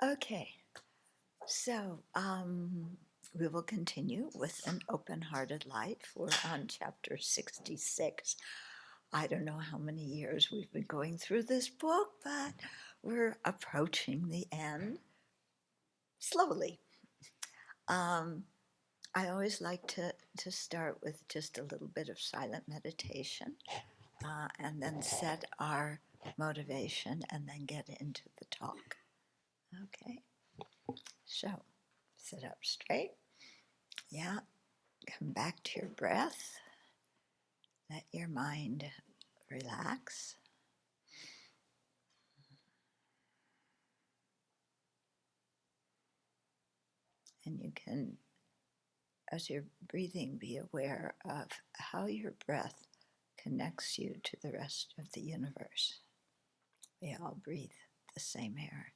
Okay, so we will continue with an open-hearted life. We're on chapter 66. I don't know how many years we've been going through this book, but we're approaching the end slowly. I always like to start with just a little bit of silent meditation and then set our motivation and then get into the talk. Okay, so sit up straight. Yeah, come back to your breath. Let your mind relax. And you can, as you're breathing, be aware of how your breath connects you to the rest of the universe. We all breathe the same air.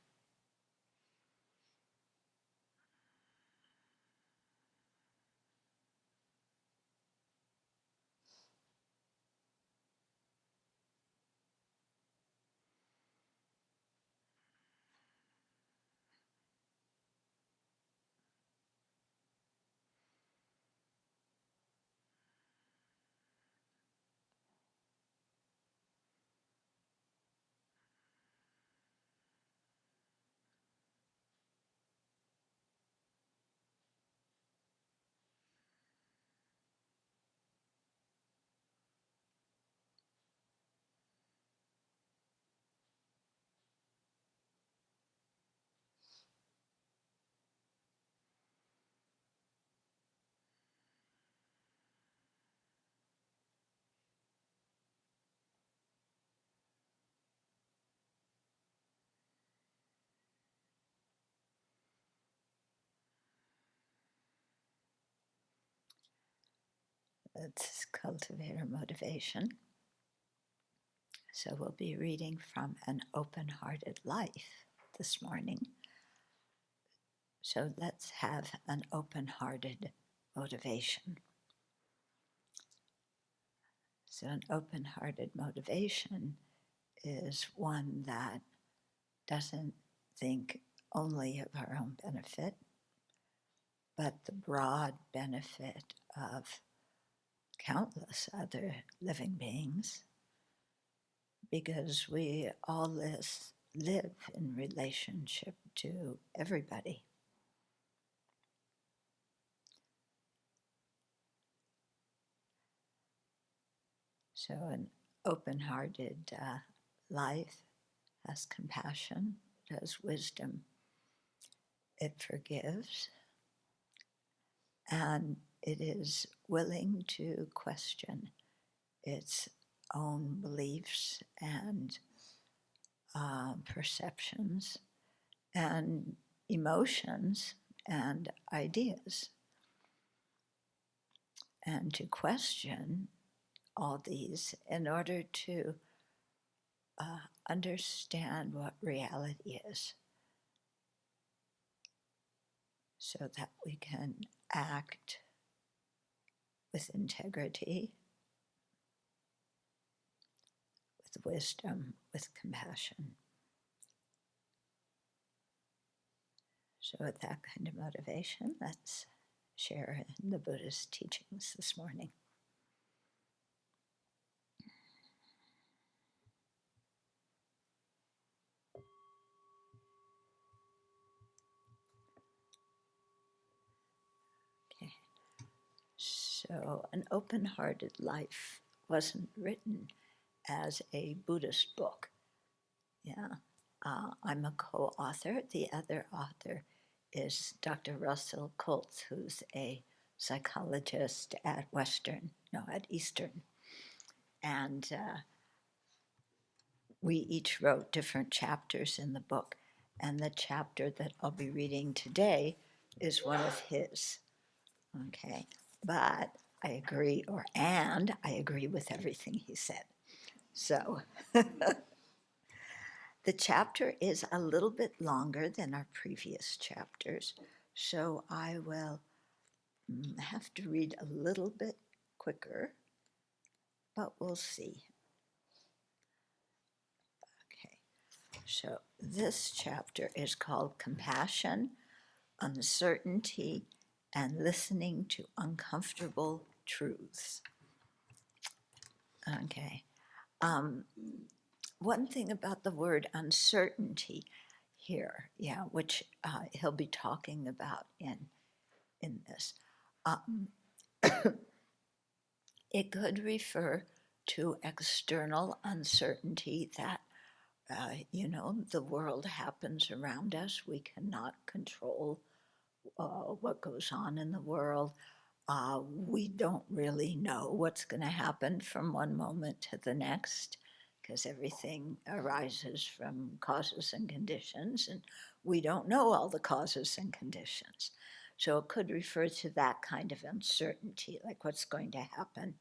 Let's cultivate our motivation. So we'll be reading from An Open-Hearted Life this morning. So let's have an open-hearted motivation. So an open-hearted motivation is one that doesn't think only of our own benefit, but the broad benefit of countless other living beings, because we all live in relationship to everybody. So an open-hearted life has compassion, it has wisdom, it forgives, and it is willing to question its own beliefs and perceptions and emotions and ideas, and to question all these in order to understand what reality is, so that we can act with integrity, with wisdom, with compassion. So with that kind of motivation, let's share in the Buddhist teachings this morning. Okay. So an open-hearted life wasn't written as a Buddhist book. Yeah, I'm a co-author. The other author is Dr. Russell Colts, who's a psychologist at Eastern. And we each wrote different chapters in the book. And the chapter that I'll be reading today is one of his. Okay, but I agree with everything he said. So the chapter is a little bit longer than our previous chapters, so I will have to read a little bit quicker, but we'll see. Okay, So this chapter is called Compassion, Uncertainty, and Listening to Uncomfortable Truths. Okay. One thing about the word uncertainty here, which he'll be talking about in this, it could refer to external uncertainty that the world happens around us. We cannot control what goes on in the world. We don't really know what's going to happen from one moment to the next, because everything arises from causes and conditions, and we don't know all the causes and conditions. So it could refer to that kind of uncertainty, like what's going to happen.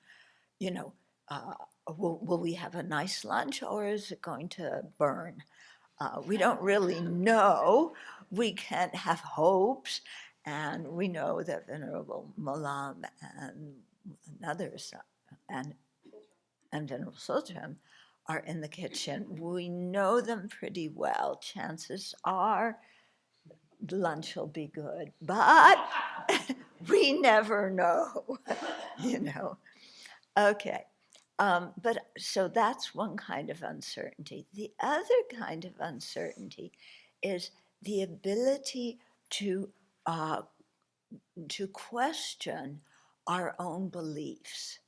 Will we have a nice lunch, or is it going to burn? We don't really know. We can't have hopes. And we know that Venerable Molam and others and Venerable Sotram are in the kitchen. We know them pretty well. Chances are lunch will be good, but we never know, Okay. But so that's one kind of uncertainty. The other kind of uncertainty is the ability to question our own beliefs.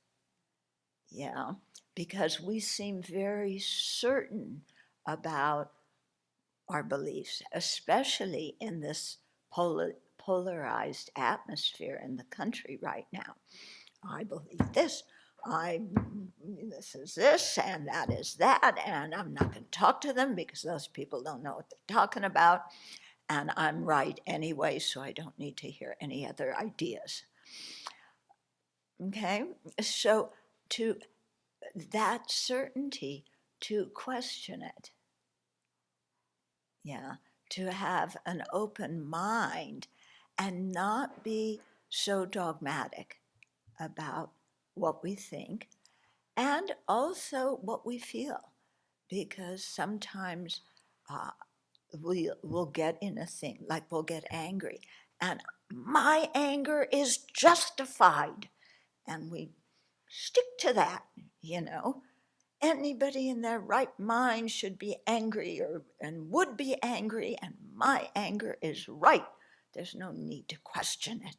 Yeah, because we seem very certain about our beliefs, especially in this polarized atmosphere in the country right now. I believe this. This is this, and that is that, and I'm not going to talk to them because those people don't know what they're talking about, and I'm right anyway, so I don't need to hear any other ideas. Okay, so to that certainty, to question it, to have an open mind and not be so dogmatic about what we think and also what we feel, because sometimes we'll get in a thing, like we'll get angry, and my anger is justified, and we stick to that. Anybody in their right mind should be angry and would be angry, and my anger is right. There's no need to question it.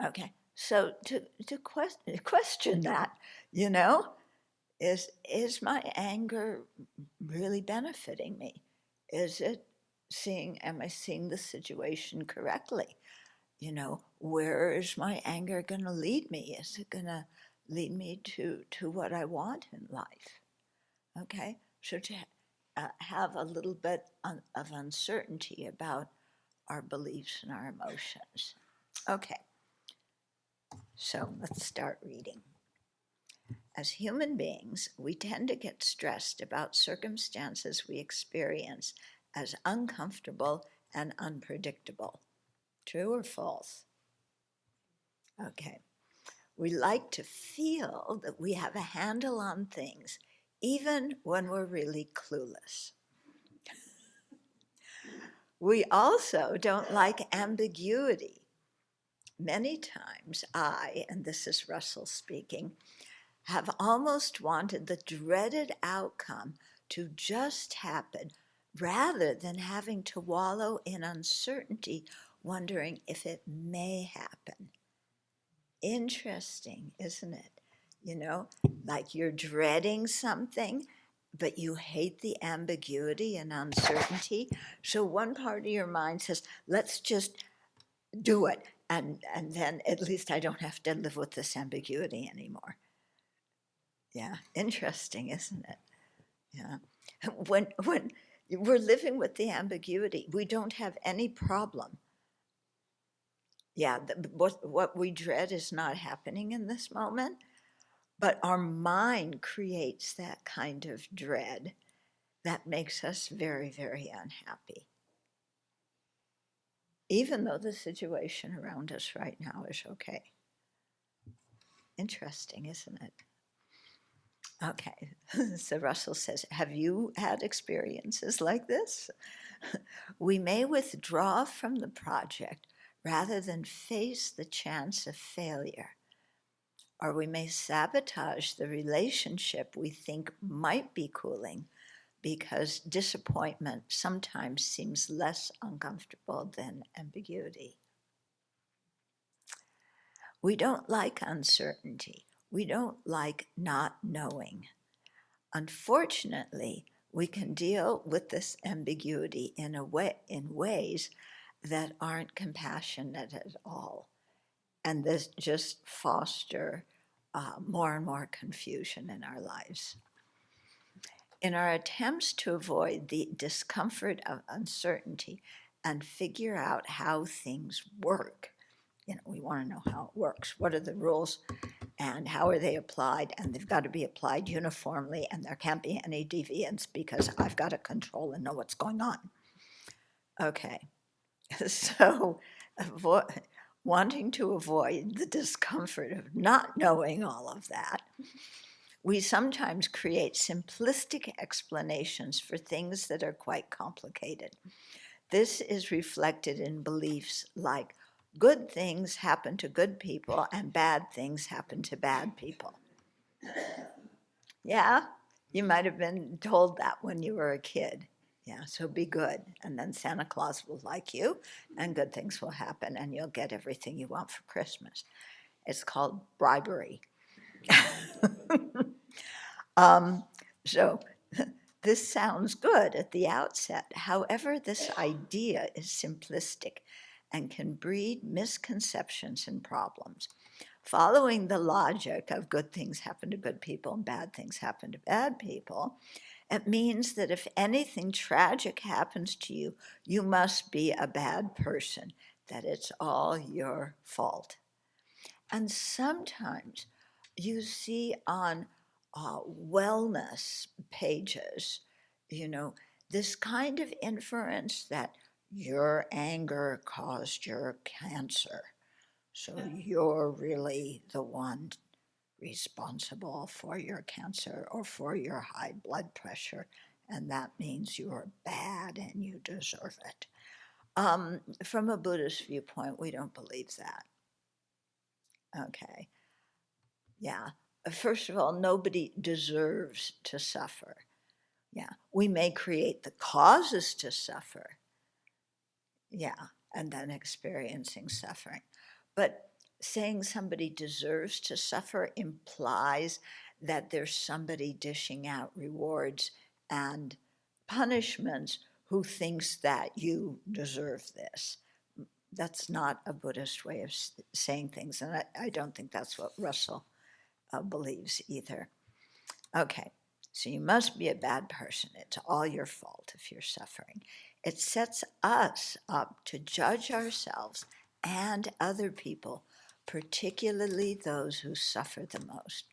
Okay, so to question that, is my anger really benefiting me? Am I seeing the situation correctly? Where is my anger going to lead me? Is it going to lead me to what I want in life? Okay, so to have a little bit of uncertainty about our beliefs and our emotions. Okay, so let's start reading. As human beings, we tend to get stressed about circumstances we experience as uncomfortable and unpredictable. True or false? Okay. We like to feel that we have a handle on things, even when we're really clueless. We also don't like ambiguity. Many times and this is Russell speaking, have almost wanted the dreaded outcome to just happen rather than having to wallow in uncertainty, wondering if it may happen. Interesting, isn't it? Like you're dreading something, but you hate the ambiguity and uncertainty. So one part of your mind says, let's just do it. And then at least I don't have to live with this ambiguity anymore. Yeah, interesting, isn't it? Yeah. When we're living with the ambiguity, we don't have any problem. Yeah, what we dread is not happening in this moment, but our mind creates that kind of dread that makes us very, very unhappy, even though the situation around us right now is okay. Interesting, isn't it? Okay, so Russell says, have you had experiences like this? We may withdraw from the project rather than face the chance of failure, or we may sabotage the relationship we think might be cooling because disappointment sometimes seems less uncomfortable than ambiguity. We don't like uncertainty. We don't like not knowing. Unfortunately, we can deal with this ambiguity in ways that aren't compassionate at all, and this just foster more and more confusion in our lives. In our attempts to avoid the discomfort of uncertainty and figure out how things work, we want to know how it works. What are the rules and how are they applied? And they've got to be applied uniformly, and there can't be any deviance because I've got to control and know what's going on. Okay, so wanting to avoid the discomfort of not knowing all of that, we sometimes create simplistic explanations for things that are quite complicated. This is reflected in beliefs like good things happen to good people and bad things happen to bad people. Yeah, you might have been told that when you were a kid. Yeah, so be good, and then Santa Claus will like you, and good things will happen, and you'll get everything you want for Christmas. It's called bribery. So this sounds good at the outset. However, this idea is simplistic and can breed misconceptions and problems. Following the logic of good things happen to good people and bad things happen to bad people, it means that if anything tragic happens to you, you must be a bad person, that it's all your fault. And sometimes you see on wellness pages, this kind of inference that your anger caused your cancer. So you're really the one responsible for your cancer or for your high blood pressure, and that means you're bad and you deserve it. From a Buddhist viewpoint, we don't believe that. Okay. Yeah. First of all, nobody deserves to suffer. Yeah. We may create the causes to suffer. Yeah. And then experiencing suffering. But saying somebody deserves to suffer implies that there's somebody dishing out rewards and punishments who thinks that you deserve this. That's not a Buddhist way of saying things, and I don't think that's what Russell believes either. Okay, so you must be a bad person. It's all your fault if you're suffering. It sets us up to judge ourselves and other people, particularly those who suffer the most.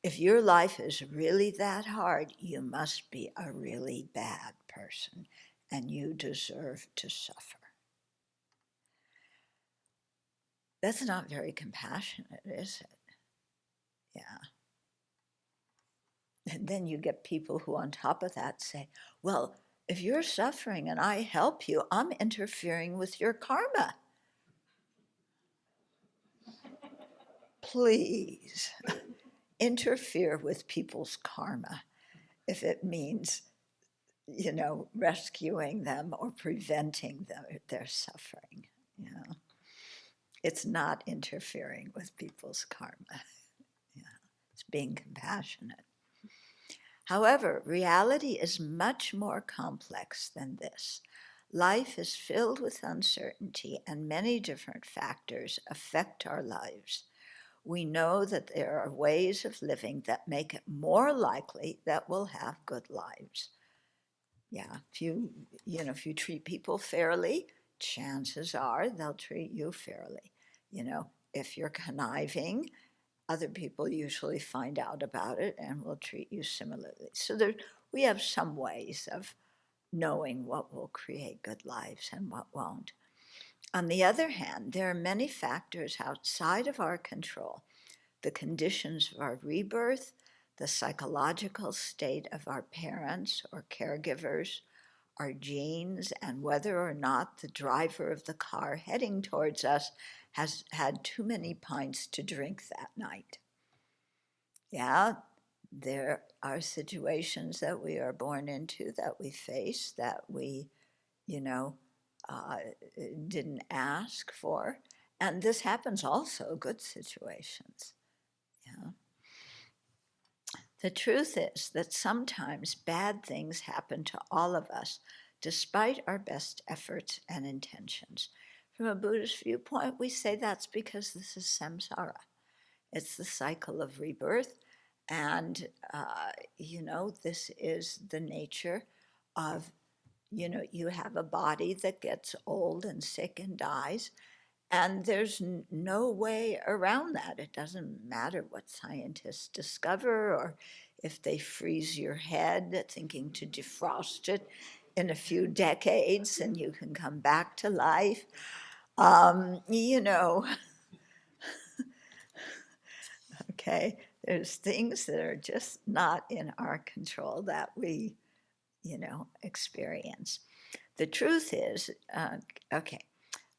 If your life is really that hard, you must be a really bad person, and you deserve to suffer. That's not very compassionate, is it? Yeah. And then you get people who, on top of that, say, well, if you're suffering and I help you, I'm interfering with your karma. Please interfere with people's karma if it means, rescuing them or preventing their suffering. It's not interfering with people's karma. It's being compassionate. However, reality is much more complex than this. Life is filled with uncertainty, and many different factors affect our lives. We know that there are ways of living that make it more likely that we'll have good lives. Yeah, if you treat people fairly, chances are they'll treat you fairly. If you're conniving, other people usually find out about it and will treat you similarly. So we have some ways of knowing what will create good lives and what won't. On the other hand, there are many factors outside of our control: the conditions of our rebirth, the psychological state of our parents or caregivers, our genes, and whether or not the driver of the car heading towards us has had too many pints to drink that night. Yeah, there are situations that we are born into, that we face, that we, you know, uh, didn't ask for. And this happens also, good situations. Yeah. The truth is that sometimes bad things happen to all of us, despite our best efforts and intentions. From a Buddhist viewpoint, we say that's because this is samsara. It's the cycle of rebirth. And, this is the nature of, you have a body that gets old and sick and dies. And there's no way around that. It doesn't matter what scientists discover or if they freeze your head thinking to defrost it in a few decades and you can come back to life. Okay, there's things that are just not in our control that we, experience. The truth is,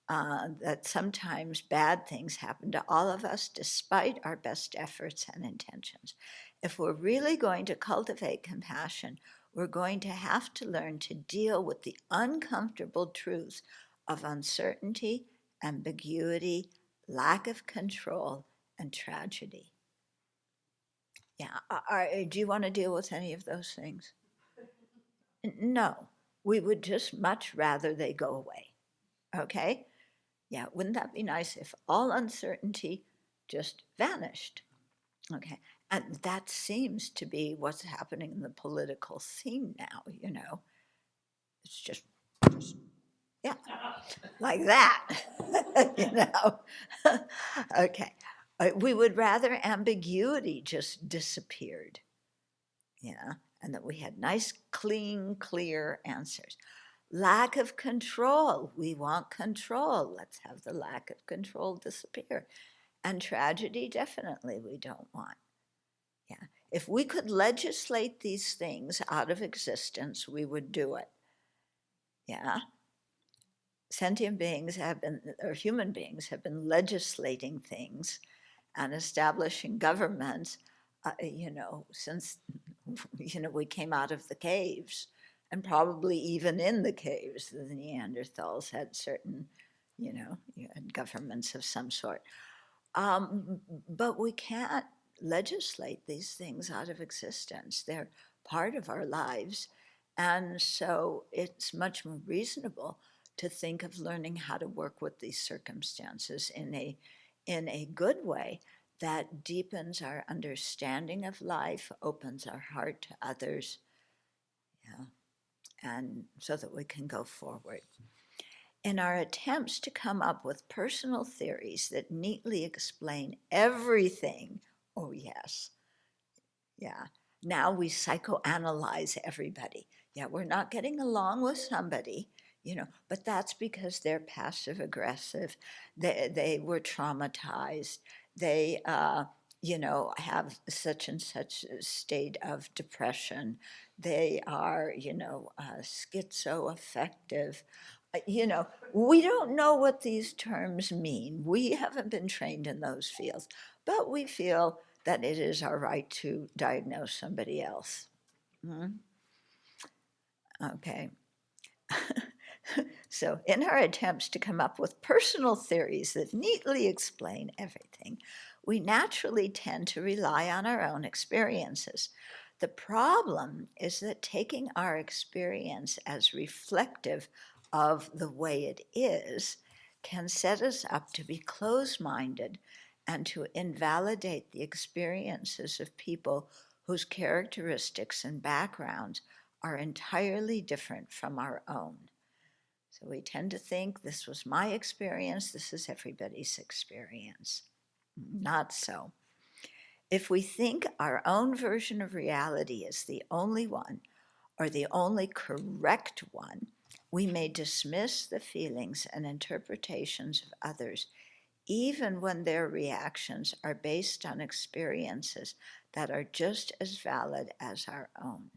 that sometimes bad things happen to all of us despite our best efforts and intentions. If we're really going to cultivate compassion, we're going to have to learn to deal with the uncomfortable truths of uncertainty, ambiguity, lack of control, and tragedy. Yeah, do you want to deal with any of those things? No, we would just much rather they go away, okay? Yeah, wouldn't that be nice if all uncertainty just vanished? Okay, and that seems to be what's happening in the political scene now. It's just yeah, like that, you know. Okay, we would rather ambiguity just disappeared, yeah, and that we had nice, clean, clear answers. Lack of control. We want control. Let's have the lack of control disappear. And tragedy, definitely, we don't want. Yeah. If we could legislate these things out of existence, we would do it. Yeah. Sentient beings have been, or human beings have been legislating things and establishing governments, since, we came out of the caves. And probably even in the caves, the Neanderthals had certain, you had governments of some sort. But we can't legislate these things out of existence. They're part of our lives. And so it's much more reasonable to think of learning how to work with these circumstances in a good way that deepens our understanding of life, opens our heart to others, yeah, and so that we can go forward. In our attempts to come up with personal theories that neatly explain everything, oh yes, yeah, now we psychoanalyze everybody. Yeah, we're not getting along with somebody, but that's because they're passive aggressive. They were traumatized. They, have such and such a state of depression. They are, schizoaffective. We don't know what these terms mean. We haven't been trained in those fields, but we feel that it is our right to diagnose somebody else. Okay. So, in our attempts to come up with personal theories that neatly explain everything, we naturally tend to rely on our own experiences. The problem is that taking our experience as reflective of the way it is can set us up to be closed-minded and to invalidate the experiences of people whose characteristics and backgrounds are entirely different from our own. So we tend to think this was my experience, this is everybody's experience. Not so. If we think our own version of reality is the only one, or the only correct one, we may dismiss the feelings and interpretations of others, even when their reactions are based on experiences that are just as valid as our own.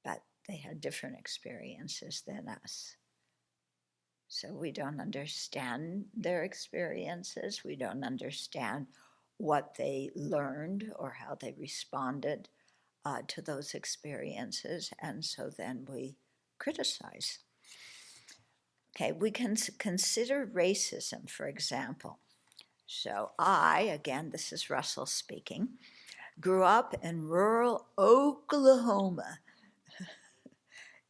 But they had different experiences than us. So we don't understand their experiences. We don't understand what they learned or how they responded to those experiences. And so then we criticize. Okay, we can consider racism, for example. So again, this is Russell speaking, grew up in rural Oklahoma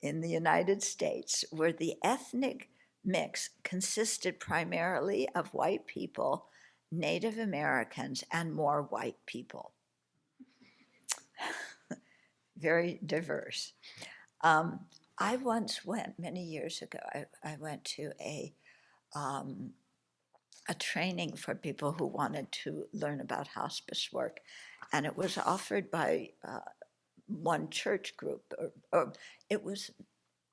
in the United States, where the ethnic mix consisted primarily of white people, Native Americans, and more white people. Very diverse. I once went, many years ago, I went to a training for people who wanted to learn about hospice work, and it was offered by one church group, or it was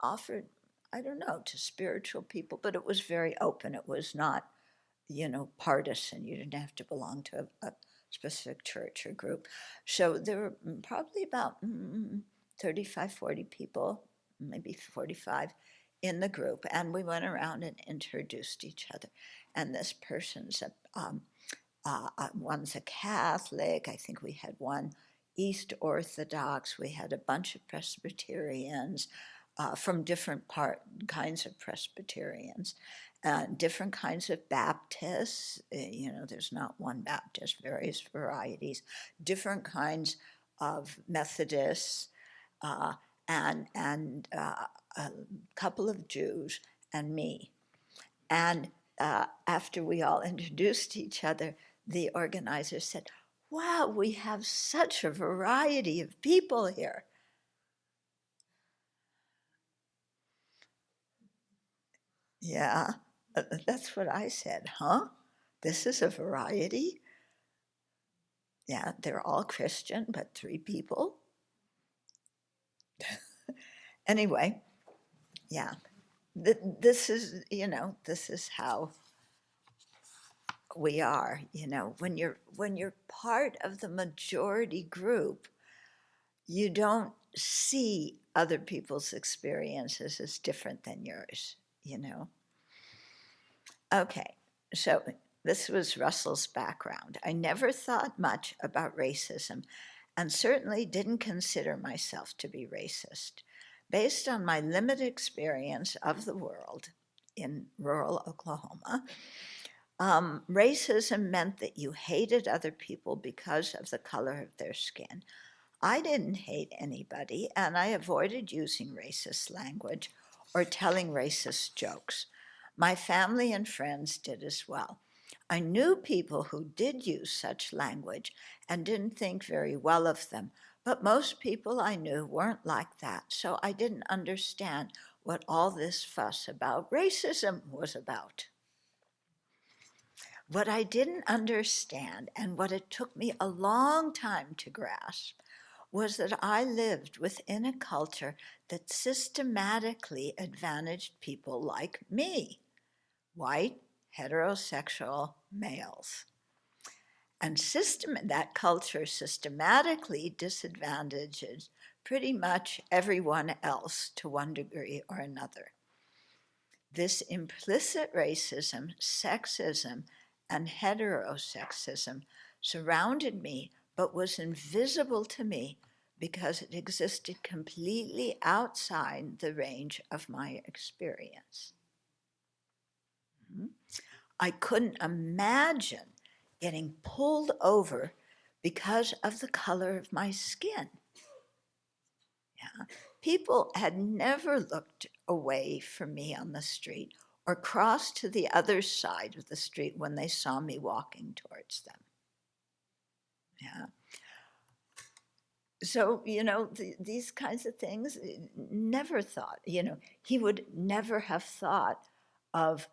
offered, I don't know, to spiritual people, but it was very open. It was not, partisan. You didn't have to belong to a specific church or group. So there were probably about 35, 40 people, maybe 45 in the group, and we went around and introduced each other. And this person's one's a Catholic. I think we had one East Orthodox. We had a bunch of Presbyterians from different kinds of Presbyterians, different kinds of Baptists. There's not one Baptist, various varieties, different kinds of Methodists, and a couple of Jews, and me. And after we all introduced each other, the organizer said, "Wow, we have such a variety of people here." Yeah, that's what I said, huh? This is a variety? Yeah, they're all Christian, but 3 people. Anyway, yeah, this is how we are. When you're part of the majority group, you don't see other people's experiences as different than yours. Okay, so this was Russell's background. I never thought much about racism, and certainly didn't consider myself to be racist. Based on my limited experience of the world in rural Oklahoma, racism meant that you hated other people because of the color of their skin. I didn't hate anybody, and I avoided using racist language or telling racist jokes. My family and friends did as well. I knew people who did use such language and didn't think very well of them, but most people I knew weren't like that, so I didn't understand what all this fuss about racism was about. What I didn't understand, and what it took me a long time to grasp, was that I lived within a culture that systematically advantaged people like me, white, heterosexual males. And that culture systematically disadvantages pretty much everyone else to one degree or another. This implicit racism, sexism, and heterosexism surrounded me, but was invisible to me because it existed completely outside the range of my experience. I couldn't imagine getting pulled over because of the color of my skin. Yeah. People had never looked away from me on the street or crossed to the other side of the street when they saw me walking towards them. Yeah. So, these kinds of things, never thought, he would never have thought of,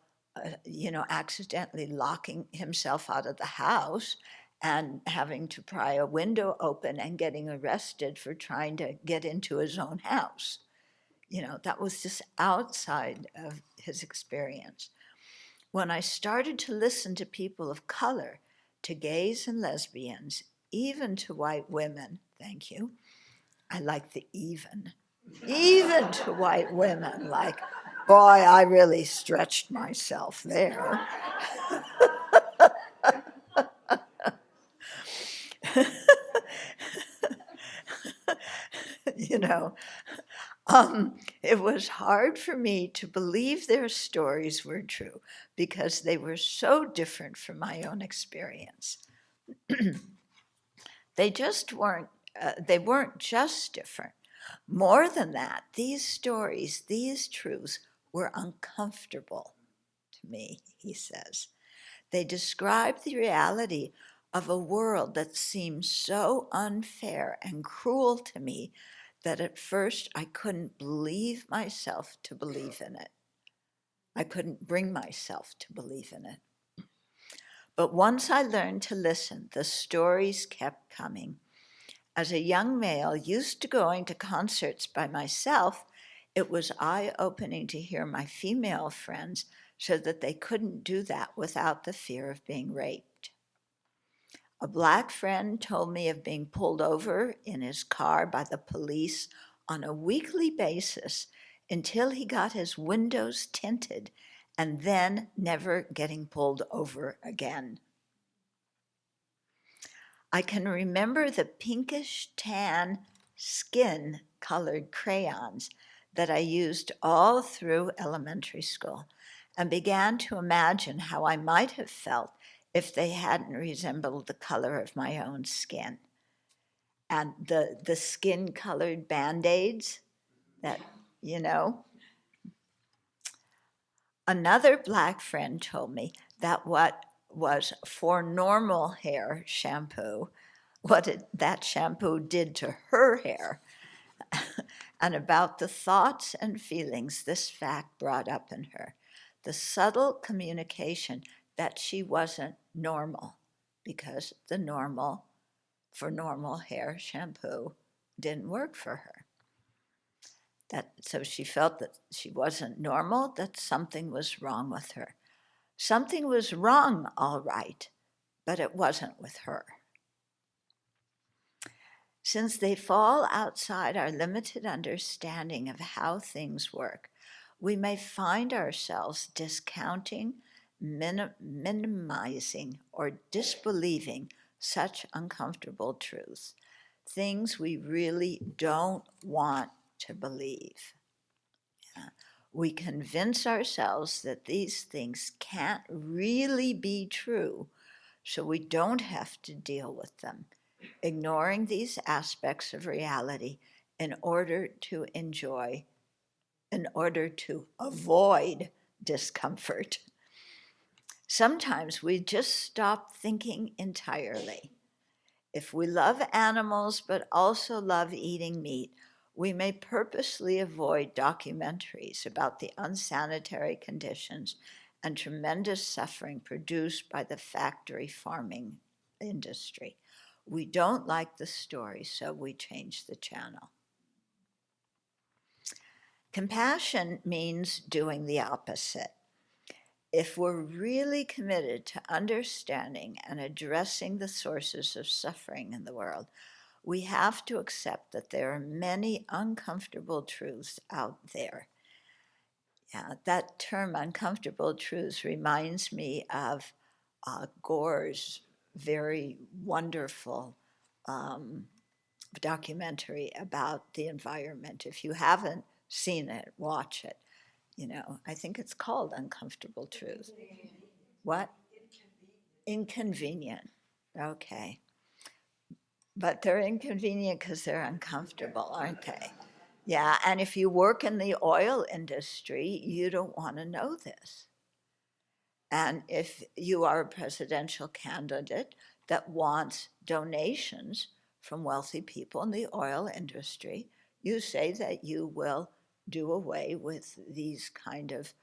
accidentally locking himself out of the house and having to pry a window open and getting arrested for trying to get into his own house. That was just outside of his experience. When I started to listen to people of color, to gays and lesbians, even to white women, thank you, I like the even to white women, like, boy, I really stretched myself there. You know, it was hard for me to believe their stories were true because they were so different from my own experience. They just weren't, they weren't just different. More than that, these stories, these truths were uncomfortable to me, he says. They describe the reality of a world that seemed so unfair and cruel to me that at first I couldn't believe myself to believe in it. I couldn't bring myself to believe in it. But once I learned to listen, the stories kept coming. As a young male used to going to concerts by myself, it was eye-opening to hear my female friends so that they couldn't do that without the fear of being raped. A black friend told me of being pulled over in his car by the police on a weekly basis until he got his windows tinted and then never getting pulled over again. I can remember the pinkish tan skin colored crayons that I used all through elementary school and began to imagine how I might have felt if they hadn't resembled the color of my own skin. And the skin colored Band-Aids that, you know. Another black friend told me that what was for normal hair shampoo, that shampoo did to her hair, and about the thoughts and feelings this fact brought up in her. The subtle communication that she wasn't normal because the normal for normal hair shampoo didn't work for her. So she felt that she wasn't normal, that something was wrong with her. Something was wrong, all right, but it wasn't with her. Since they fall outside our limited understanding of how things work, we may find ourselves discounting, minimizing, or disbelieving such uncomfortable truths, things we really don't want to believe. We convince ourselves that these things can't really be true, so we don't have to deal with them, ignoring these aspects of reality in order to avoid discomfort. Sometimes we just stop thinking entirely. If we love animals but also love eating meat, we may purposely avoid documentaries about the unsanitary conditions and tremendous suffering produced by the factory farming industry. We don't like the story, so we change the channel. Compassion means doing the opposite. If we're really committed to understanding and addressing the sources of suffering in the world, we have to accept that there are many uncomfortable truths out there. Yeah, that term, uncomfortable truths, reminds me of Gore's very wonderful documentary about the environment. If you haven't seen it, watch it. You know, I think it's called Uncomfortable Truths. What? Inconvenient. Okay. But they're inconvenient because they're uncomfortable, aren't they? Yeah, and if you work in the oil industry, you don't want to know this. And if you are a presidential candidate that wants donations from wealthy people in the oil industry, you say that you will do away with these kind of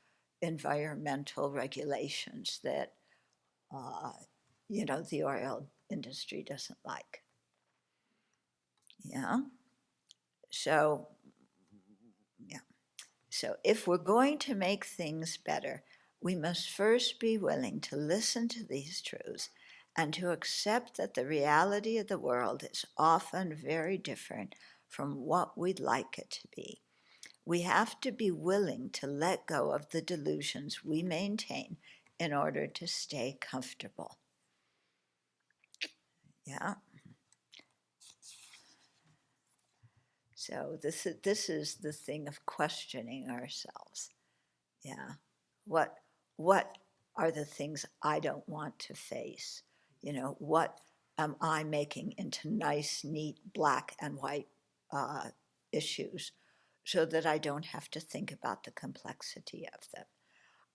environmental regulations that, the oil industry doesn't like. Yeah. So, yeah. So if we're going to make things better, We must first be willing to listen to these truths and to accept that the reality of the world is often very different from what we'd like it to be. We have to be willing to let go of the delusions we maintain in order to stay comfortable. Yeah. So this is the thing of questioning ourselves. Yeah. What are the things I don't want to face? What am I making into nice, neat, black and white issues so that I don't have to think about the complexity of them?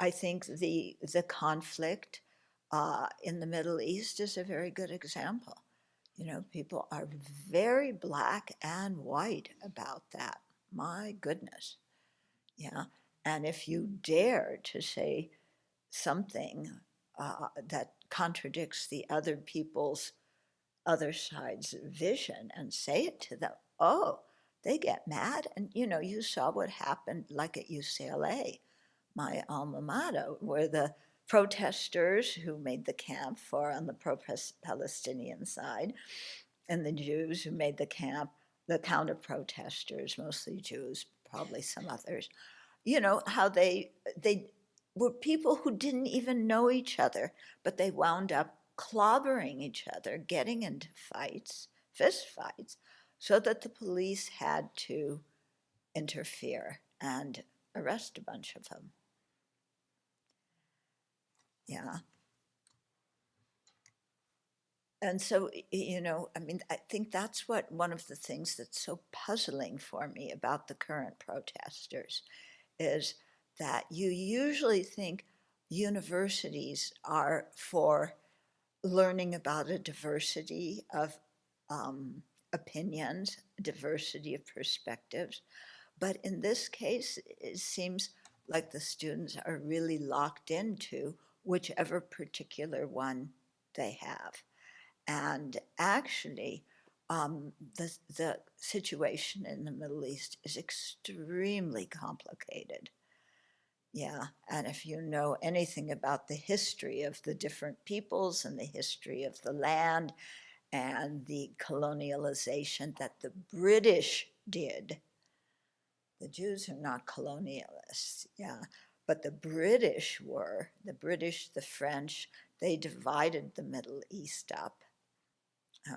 I think the conflict in the Middle East is a very good example. People are very black and white about that. My goodness. Yeah. And if you dare to say something that contradicts the other side's vision and say it to them, oh, they get mad. And you saw what happened, like at UCLA, my alma mater, where the protesters who made the camp for on the pro-Palestinian side, and the Jews who made the camp, the counter-protesters, mostly Jews, probably some others, how they were people who didn't even know each other, but they wound up clobbering each other, getting into fights, fist fights, so that the police had to interfere and arrest a bunch of them. Yeah. And so, I think that's one of the things that's so puzzling for me about the current protesters is that you usually think universities are for learning about a diversity of opinions, diversity of perspectives. But in this case, it seems like the students are really locked into whichever particular one they have. And actually, the situation in the Middle East is extremely complicated. Yeah, and if you know anything about the history of the different peoples and the history of the land and the colonialization that the British did, the Jews are not colonialists, yeah, but the British were, the British, the French, they divided the Middle East up.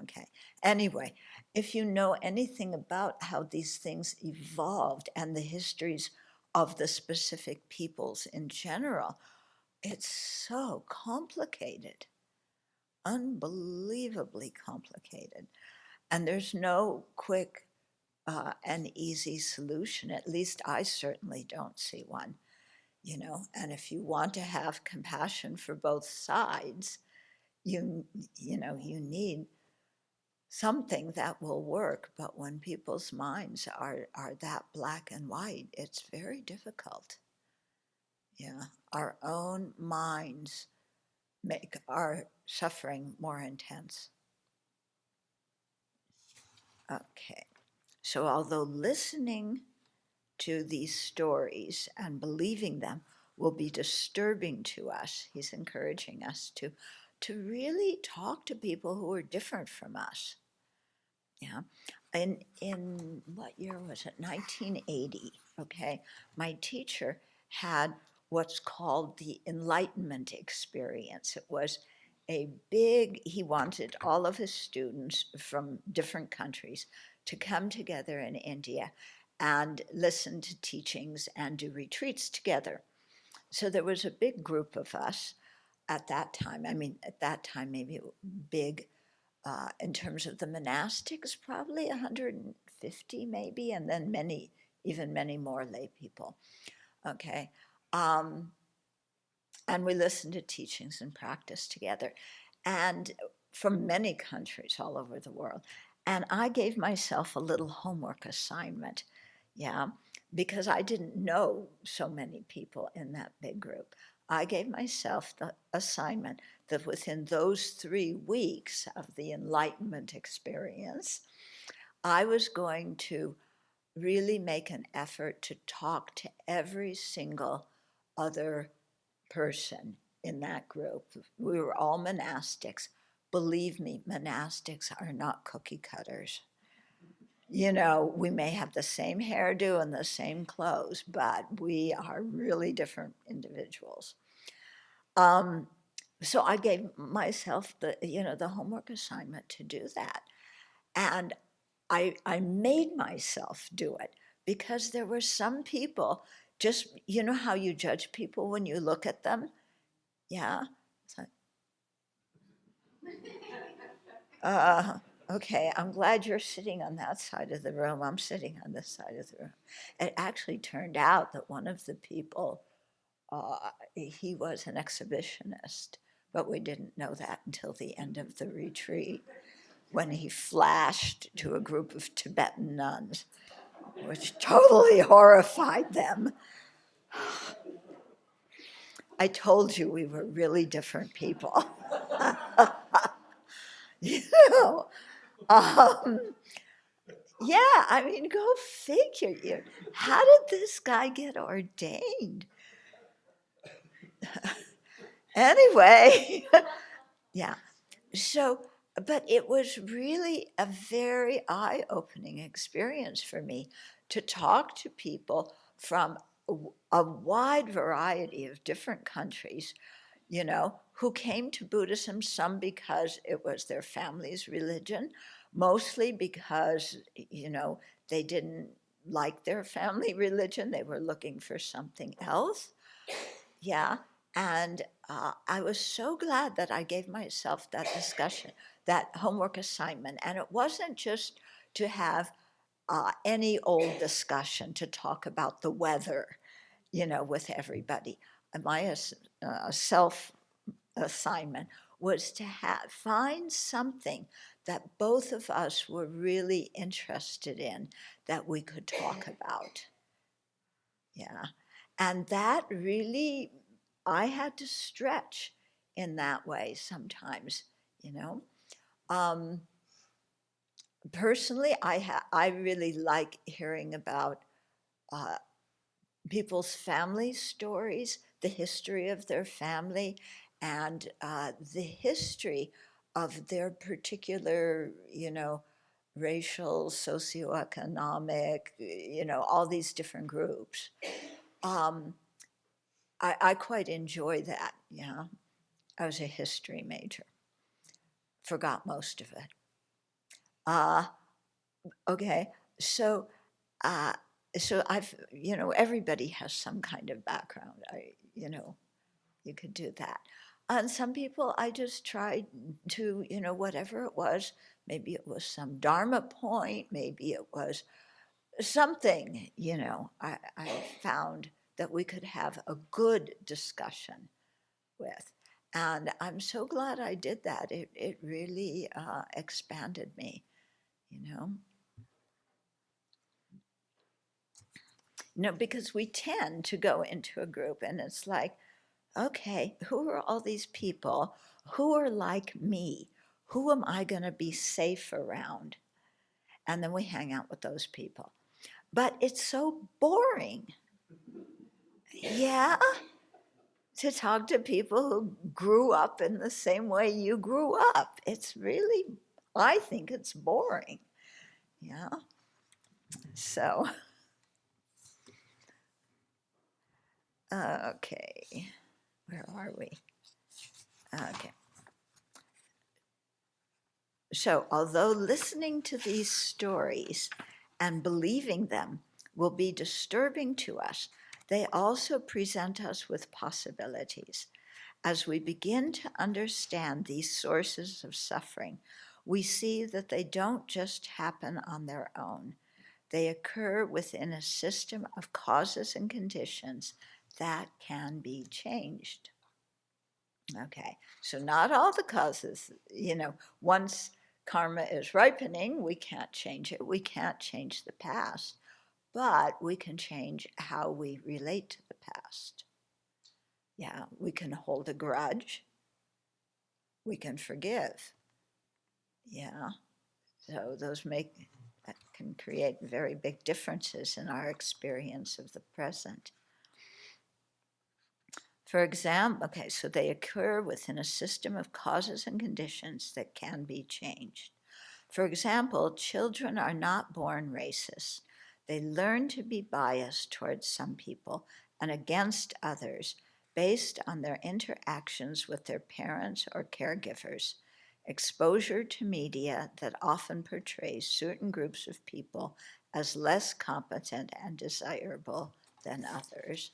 Okay. Anyway, if you know anything about how these things evolved and the histories of the specific peoples in general, it's so complicated, unbelievably complicated. And there's no quick and easy solution. At least I certainly don't see one, And if you want to have compassion for both sides, you need something that will work. But when people's minds are that black and white, it's very difficult. Yeah, our own minds make our suffering more intense. Okay, so although listening to these stories and believing them will be disturbing to us, he's encouraging us to really talk to people who are different from us. Yeah. In what year was it? 1980. Okay. My teacher had what's called the Enlightenment experience. It was he wanted all of his students from different countries to come together in India and listen to teachings and do retreats together. So there was a big group of us at that time. I mean, at that time, maybe big in terms of the monastics, probably 150 maybe, and then many more lay people. Okay. Um, and we listened to teachings and practice together, and from many countries all over the world. And I gave myself a little homework assignment, yeah, because I didn't know so many people in that big group. I gave myself the assignment that within those 3 weeks of the Enlightenment experience, I was going to really make an effort to talk to every single other person in that group. We were all monastics. Believe me, monastics are not cookie cutters. You know, we may have the same hairdo and the same clothes, but we are really different individuals. So I gave myself the homework assignment to do that. And I made myself do it because there were some people, just, you know how you judge people when you look at them? Yeah. So, okay, I'm glad you're sitting on that side of the room. I'm sitting on this side of the room. It actually turned out that one of the people, he was an exhibitionist, but we didn't know that until the end of the retreat when he flashed to a group of Tibetan nuns, which totally horrified them. I told you we were really different people. you know, um, yeah, I mean, go figure. How did this guy get ordained? Anyway, yeah. So, but it was really a very eye-opening experience for me to talk to people from a wide variety of different countries, who came to Buddhism, some because it was their family's religion, mostly because, they didn't like their family religion. They were looking for something else. Yeah. And I was so glad that I gave myself that discussion, that homework assignment. And it wasn't just to have any old discussion to talk about the weather, with everybody. My self assignment was to find something that both of us were really interested in that we could talk about. Yeah. And that really, I had to stretch in that way sometimes, you know. Um, Personally, I really like hearing about uh, people's family stories, the history of their family, and the history of their particular, racial, socioeconomic, all these different groups. Um, I quite enjoy that. Yeah, I was a history major. Forgot most of it. Uh, okay, so uh, I've everybody has some kind of background. You could do that. And some people I just tried to whatever it was. Maybe it was some Dharma point. Maybe it was something. I found that we could have a good discussion with. And I'm so glad I did that. It really expanded me, you know. Because we tend to go into a group and it's like, okay, who are all these people? Who are like me? Who am I going to be safe around? And then we hang out with those people. But it's so boring. Yeah, to talk to people who grew up in the same way you grew up. It's really, I think it's boring. Yeah. So, okay, where are we? Okay. So, although listening to these stories and believing them will be disturbing to us, they also present us with possibilities. As we begin to understand these sources of suffering, we see that they don't just happen on their own. They occur within a system of causes and conditions that can be changed. Okay, so not all the causes, once karma is ripening, we can't change it. We can't change the past, but we can change how we relate to the past. Yeah, we can hold a grudge. We can forgive. Yeah, so that can create very big differences in our experience of the present. For example, okay, so they occur within a system of causes and conditions that can be changed. For example, children are not born racist. They learn to be biased towards some people and against others based on their interactions with their parents or caregivers, exposure to media that often portrays certain groups of people as less competent and desirable than others,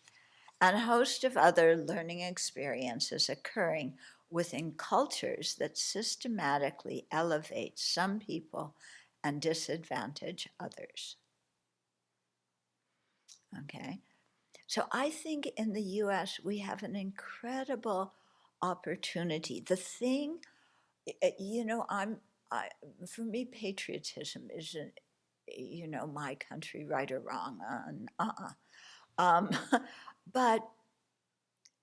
and a host of other learning experiences occurring within cultures that systematically elevate some people and disadvantage others. Okay, so I think in the US we have an incredible opportunity. The thing, you know, for me, patriotism isn't, you know, my country, right or wrong, um, but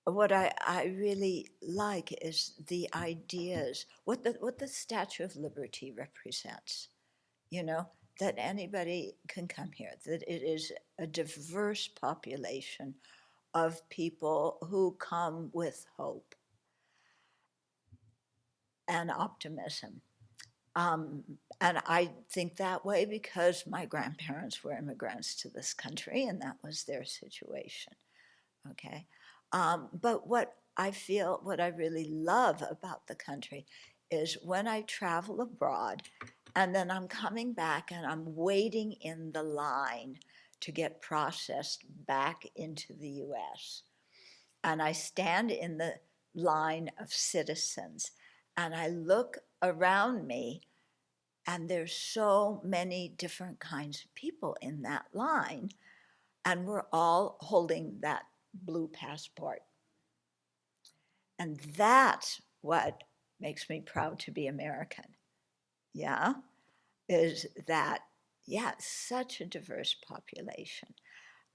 what I really like is the ideas, what the Statue of Liberty represents, you know, that anybody can come here, that it is a diverse population of people who come with hope and optimism. Um, and I think that way because my grandparents were immigrants to this country and that was their situation. Okay. But what I feel, what I really love about the country is when I travel abroad and then I'm coming back and I'm waiting in the line to get processed back into the US. And I stand in the line of citizens and I look around me and there's so many different kinds of people in that line and we're all holding that blue passport. And that's what makes me proud to be American. Yeah, is that, yeah, such a diverse population.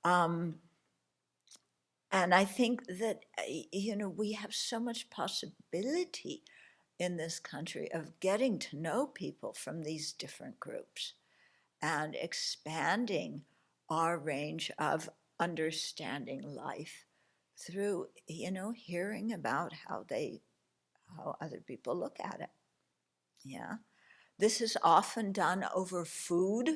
Um, and I think that, you know, we have so much possibility in this country of getting to know people from these different groups and expanding our range of understanding life through, you know, hearing about how other people look at it. Yeah. This is often done over food.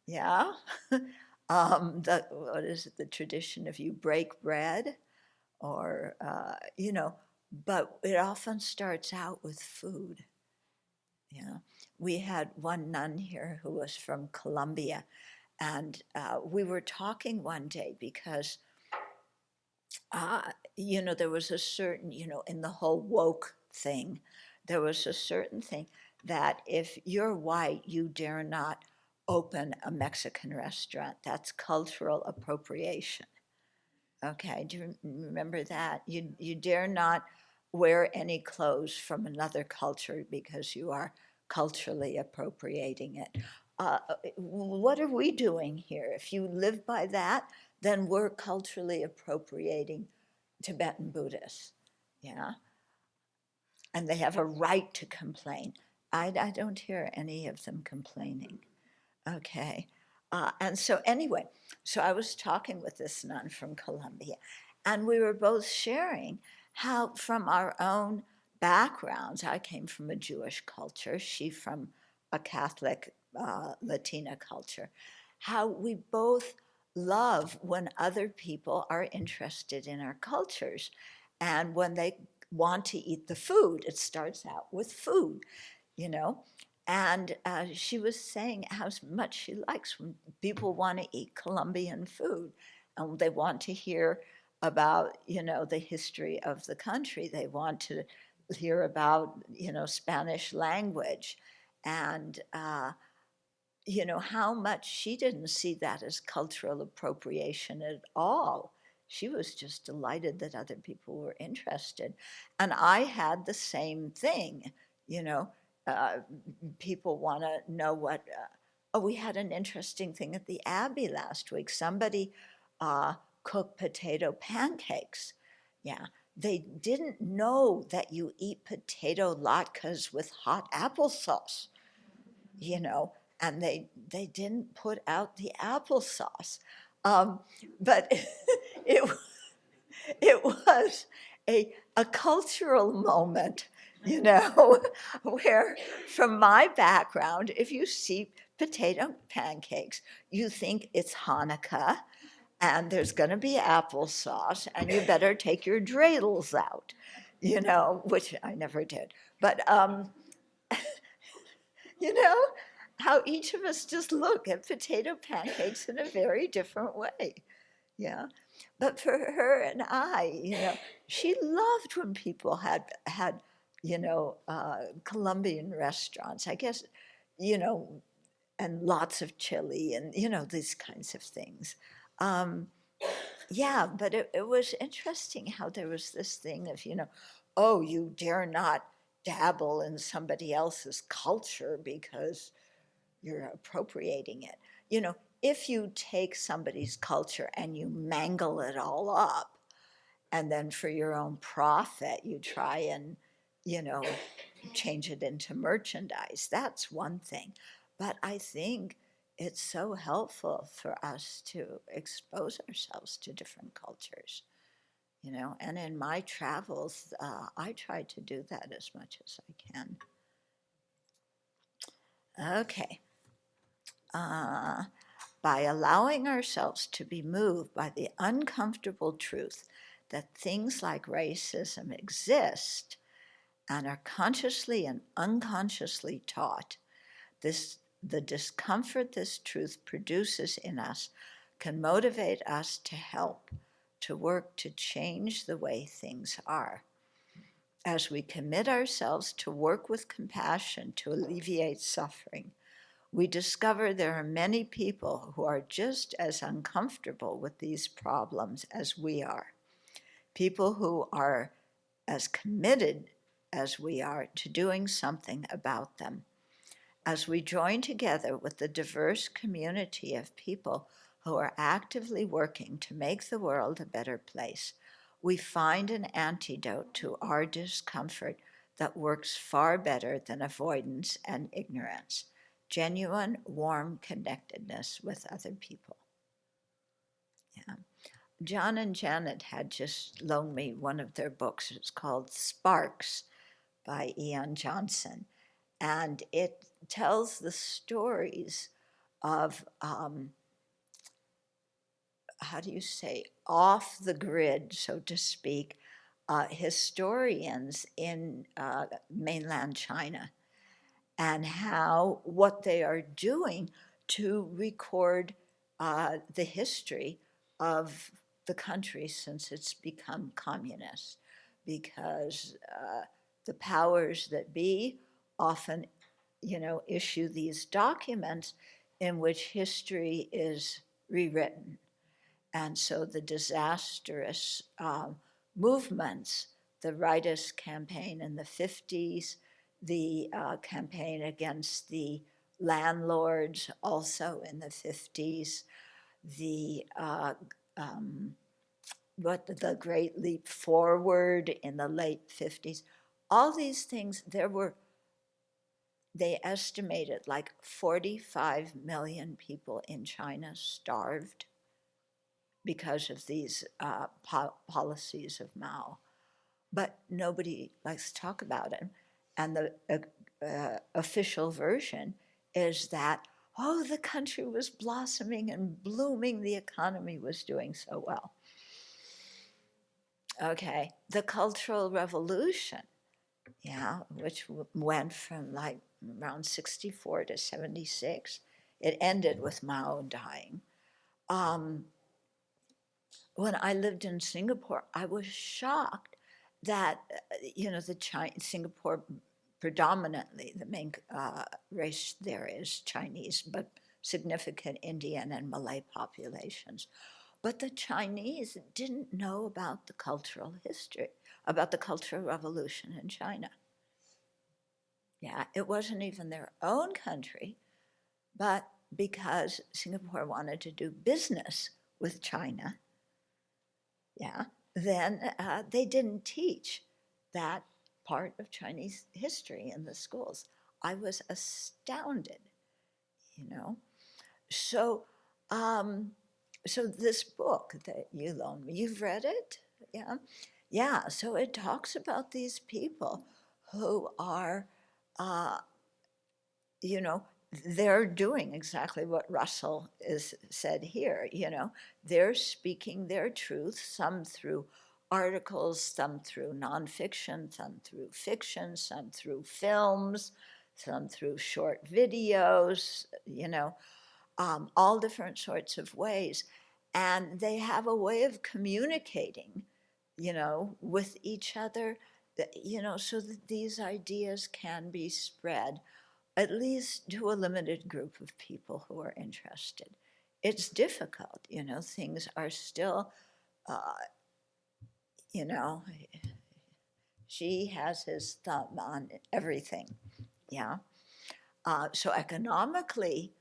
Yeah. What is it, the tradition of you break bread or, you know, but it often starts out with food. Yeah. We had one nun here who was from Colombia, and we were talking one day because you know, there was a certain, you know, in the whole woke thing, there was a certain thing that if you're white, you dare not open a Mexican restaurant. That's cultural appropriation. Okay, do you remember that? You dare not wear any clothes from another culture because you are culturally appropriating it. What are we doing here? If you live by that, then we're culturally appropriating Tibetan Buddhists. Yeah, and they have a right to complain. I don't hear any of them complaining. Okay. And so, anyway, so I was talking with this nun from Colombia, and we were both sharing how, from our own backgrounds, I came from a Jewish culture, she from a Catholic Latina culture, how we both love when other people are interested in our cultures. And when they want to eat the food, it starts out with food, you know. And she was saying how much she likes when people want to eat Colombian food and they want to hear about, you know, the history of the country. They want to hear about, you know, Spanish language and, you know, how much she didn't see that as cultural appropriation at all. She was just delighted that other people were interested. And I had the same thing, you know. Uh, People want to know what. Oh, we had an interesting thing at the Abbey last week. Somebody cooked potato pancakes. Yeah, they didn't know that you eat potato latkes with hot applesauce, you know, and they didn't put out the applesauce. But it it was a cultural moment, you know, where from my background, if you see potato pancakes, you think it's Hanukkah and there's going to be applesauce and you better take your dreidels out, you know, which I never did. But, you know, how each of us just look at potato pancakes in a very different way. Yeah. But for her and I, you know, she loved when people had, you know, Colombian restaurants, I guess, you know, and lots of chili and, you know, these kinds of things. Um, yeah, but it was interesting how there was this thing of, you know, oh, you dare not dabble in somebody else's culture because you're appropriating it. You know, if you take somebody's culture and you mangle it all up, and then for your own profit, you try and, you know, change it into merchandise, that's one thing. But I think it's so helpful for us to expose ourselves to different cultures, you know, and in my travels, I try to do that as much as I can. Okay. Uh, by allowing ourselves to be moved by the uncomfortable truth that things like racism exist and are consciously and unconsciously taught, the discomfort this truth produces in us can motivate us to help, to work to change the way things are. As we commit ourselves to work with compassion to alleviate suffering, we discover there are many people who are just as uncomfortable with these problems as we are, people who are as committed as we are to doing something about them. As we join together with the diverse community of people who are actively working to make the world a better place, we find an antidote to our discomfort that works far better than avoidance and ignorance: genuine, warm connectedness with other people. Yeah. John and Janet had just loaned me one of their books. It's called Sparks by Ian Johnson. And it tells the stories of, how do you say, off the grid, so to speak, historians in mainland China, and how what they are doing to record the history of the country since it's become communist, because the powers that be often, you know, issue these documents in which history is rewritten. And so the disastrous movements, the rightist campaign in the 50s, the campaign against the landlords also in the 50s, the the Great Leap Forward in the late 50s, all these things, they estimated like 45 million people in China starved because of these policies of Mao. But nobody likes to talk about it. And the official version is that, oh, the country was blossoming and blooming, the economy was doing so well. Okay, the Cultural Revolution, yeah, which went from like around 64 to 76. It ended with Mao dying. Um, when I lived in Singapore, I was shocked that, you know, Singapore predominantly, the main race there is Chinese, but significant Indian and Malay populations. But the Chinese didn't know about the cultural history, about the Cultural Revolution in China. Yeah, it wasn't even their own country, but because Singapore wanted to do business with China, yeah, then they didn't teach that part of Chinese history in the schools. I was astounded, you know. So, um, so this book that you loaned me, you've read it? Yeah. Yeah. So it talks about these people who are, uh, you know, they're doing exactly what Russell is said here. They're speaking their truth, some through articles, some through nonfiction, some through fiction, some through films, some through short videos, all different sorts of ways. And they have a way of communicating, with each other, so that these ideas can be spread, at least to a limited group of people who are interested. It's difficult, things are still, uh, you know, she has his thumb on everything. Yeah. So economically,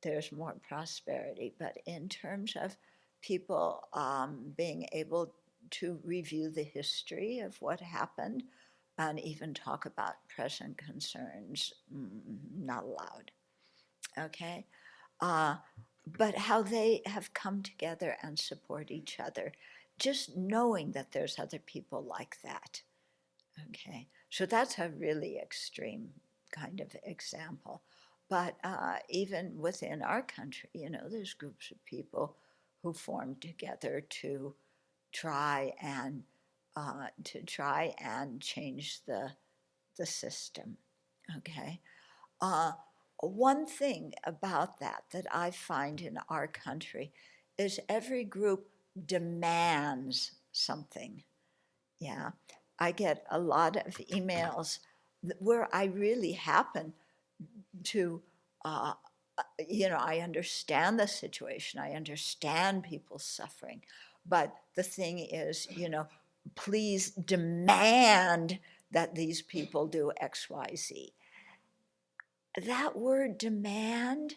there's more prosperity. But in terms of people being able to review the history of what happened and even talk about present concerns, not allowed. Okay? Uh, but how they have come together and support each other, just knowing that there's other people like that. Okay, so that's a really extreme kind of example. But even within our country, there's groups of people who form together try and to try and change the system. Okay, uh, one thing about that I find in our country is every group demands something. Yeah, I get a lot of emails where I really happen to, uh, I understand the situation, I understand people's suffering, but the thing is, please demand that these people do X, Y, Z. That word demand,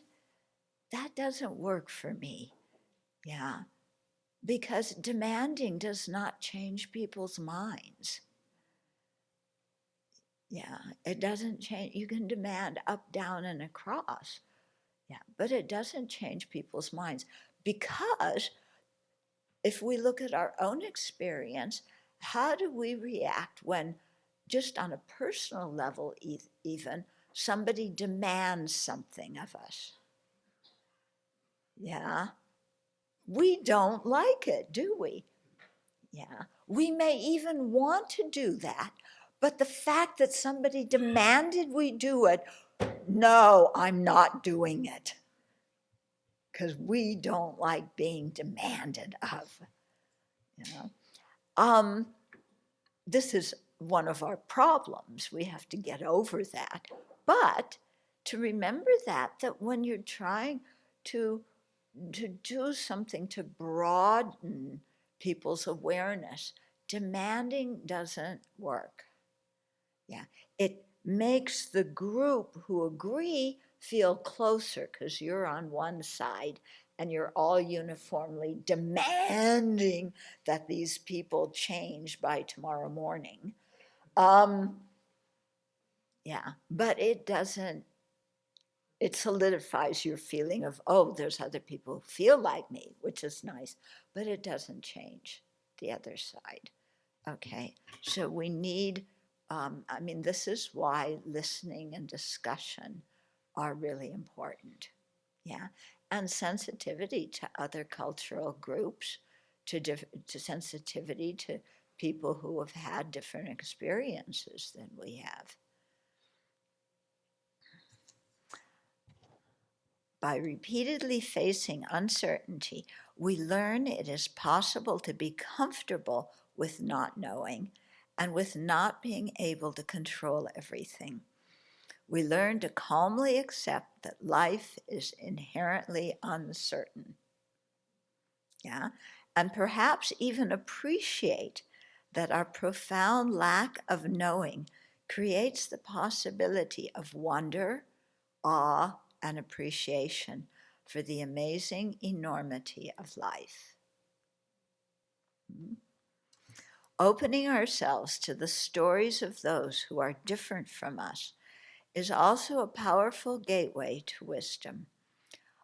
that doesn't work for me. Yeah, because demanding does not change people's minds. Yeah, it doesn't change. You can demand up, down, and across. Yeah, but it doesn't change people's minds, because if we look at our own experience, how do we react when, just on a personal level, even somebody demands something of us? Yeah, we don't like it, do we? Yeah, we may even want to do that, but the fact that somebody demanded we do it, no, I'm not doing it, because we don't like being demanded of. You know, um, this is one of our problems. We have to get over that, but to remember that when you're trying to do something to broaden people's awareness, demanding doesn't work. Yeah, it makes the group who agree feel closer, because you're on one side and you're all uniformly demanding that these people change by tomorrow morning. Yeah, but it solidifies your feeling of, oh, there's other people who feel like me, which is nice, but it doesn't change the other side. Okay, so we need, this is why listening and discussion are really important. Yeah, and sensitivity to other cultural groups, to sensitivity to people who have had different experiences than we have. By repeatedly facing uncertainty, we learn it is possible to be comfortable with not knowing and with not being able to control everything. We learn to calmly accept that life is inherently uncertain. Yeah, and perhaps even appreciate that our profound lack of knowing creates the possibility of wonder, awe, and appreciation for the amazing enormity of life. Opening ourselves to the stories of those who are different from us is also a powerful gateway to wisdom.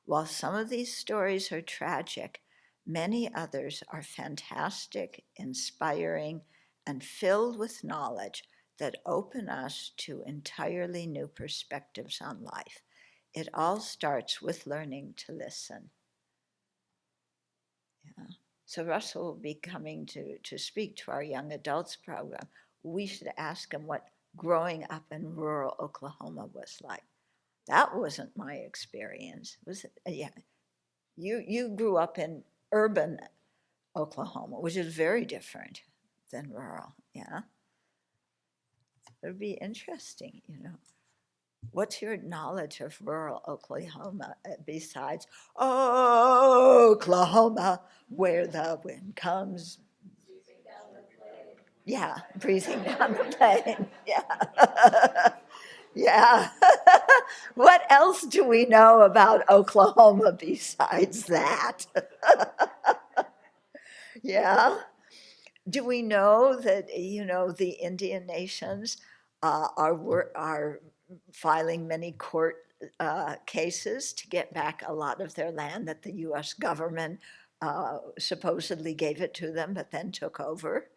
While some of these stories are tragic, Many others are fantastic, inspiring, and filled with knowledge that open us to entirely new perspectives on life. It all starts with learning to listen. Yeah. So Russell will be coming to speak to our young adults program. We should ask him what growing up in rural Oklahoma was like. That wasn't my experience. Was it? Yeah. You grew up in urban Oklahoma, which is very different than rural. Yeah. It would be interesting, you know. What's your knowledge of rural Oklahoma besides Oklahoma, where the wind comes? Yeah, breezing down the plain. Yeah. Yeah. What else do we know about Oklahoma besides that? Yeah. Do we know that, you know, the Indian nations are filing many court cases to get back a lot of their land that the U.S. government supposedly gave it to them, but then took over?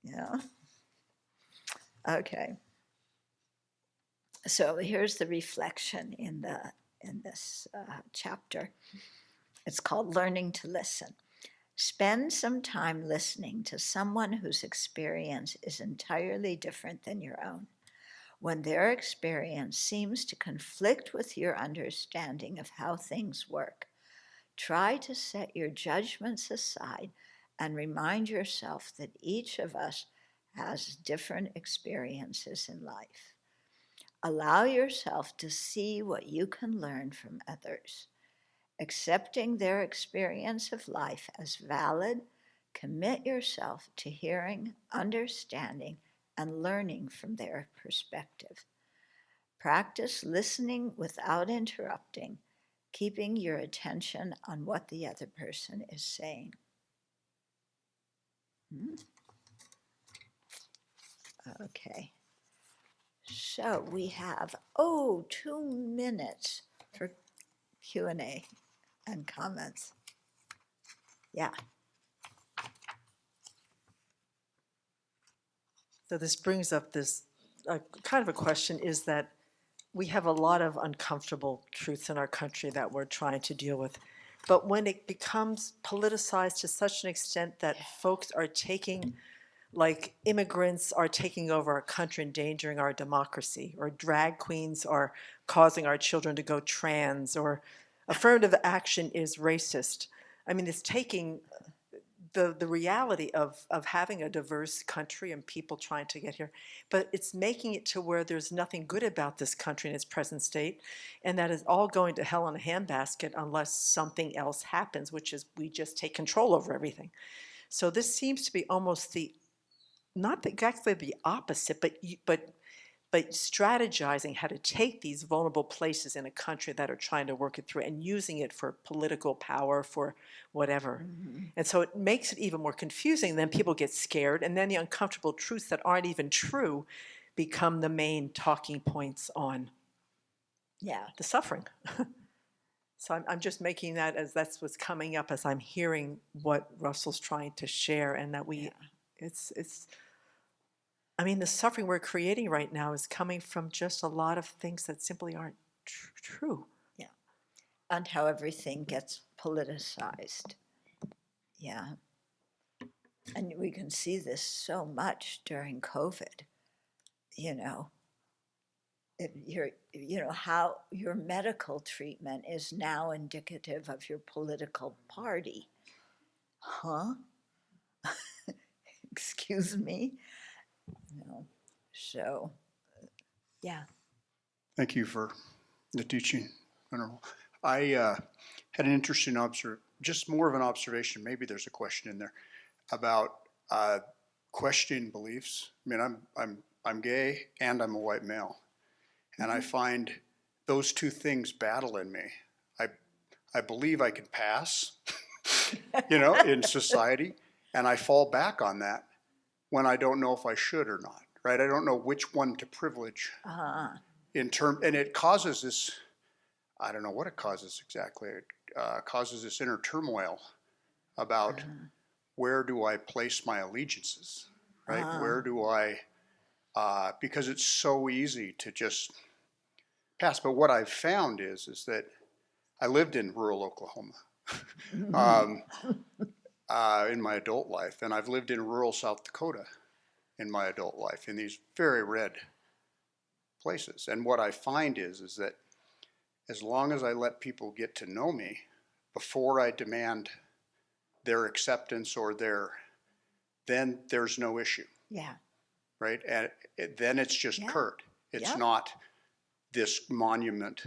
Yeah. Okay. So here's the reflection in this chapter. It's called Learning to Listen. Spend some time listening to someone whose experience is entirely different than your own. When their experience seems to conflict with your understanding of how things work, try to set your judgments aside and remind yourself that each of us has different experiences in life. Allow yourself to see what you can learn from others. Accepting their experience of life as valid, commit yourself to hearing, understanding, and learning from their perspective. Practice listening without interrupting, keeping your attention on what the other person is saying. Okay. So we have, 2 minutes for Q&A and comments. Yeah. So this brings up this kind of a question, is that we have a lot of uncomfortable truths in our country that we're trying to deal with. But when it becomes politicized to such an extent that folks are taking, like immigrants are taking over our country, endangering our democracy, or drag queens are causing our children to go trans, or affirmative action is racist. I mean, it's taking the reality of having a diverse country and people trying to get here, but it's making it to where there's nothing good about this country in its present state, and that is all going to hell in a handbasket unless something else happens, which is we just take control over everything. So this seems to be almost not exactly the opposite, but strategizing how to take these vulnerable places in a country that are trying to work it through and using it for political power, for whatever. Mm-hmm. And so it makes it even more confusing. Then people get scared, and then the uncomfortable truths that aren't even true become the main talking points on the suffering. So I'm just making that as that's what's coming up as I'm hearing what Russell's trying to share, and that it's I mean, the suffering we're creating right now is coming from just a lot of things that simply aren't true. Yeah. And how everything gets politicized. Yeah. And we can see this so much during COVID, you know. How your medical treatment is now indicative of your political party. Huh? Excuse me? No. So, yeah. Thank you for the teaching, Venerable. I had an interesting just more of an observation. Maybe there's a question in there about questioning beliefs. I mean, I'm gay and I'm a white male, and I find those two things battle in me. I believe I can pass, in society, and I fall back on that when I don't know if I should or not. Right? I don't know which one to privilege. And it causes this, I don't know what it causes exactly. It causes this inner turmoil about where do I place my allegiances, right? Where do I, because it's so easy to just pass. But what I've found is that I lived in rural Oklahoma in my adult life, and I've lived in rural South Dakota in my adult life, in these very red places. And what I find is that as long as I let people get to know me before I demand their acceptance or then there's no issue, Yeah. right? And then it's just Yeah. curt. It's Yeah. not this monument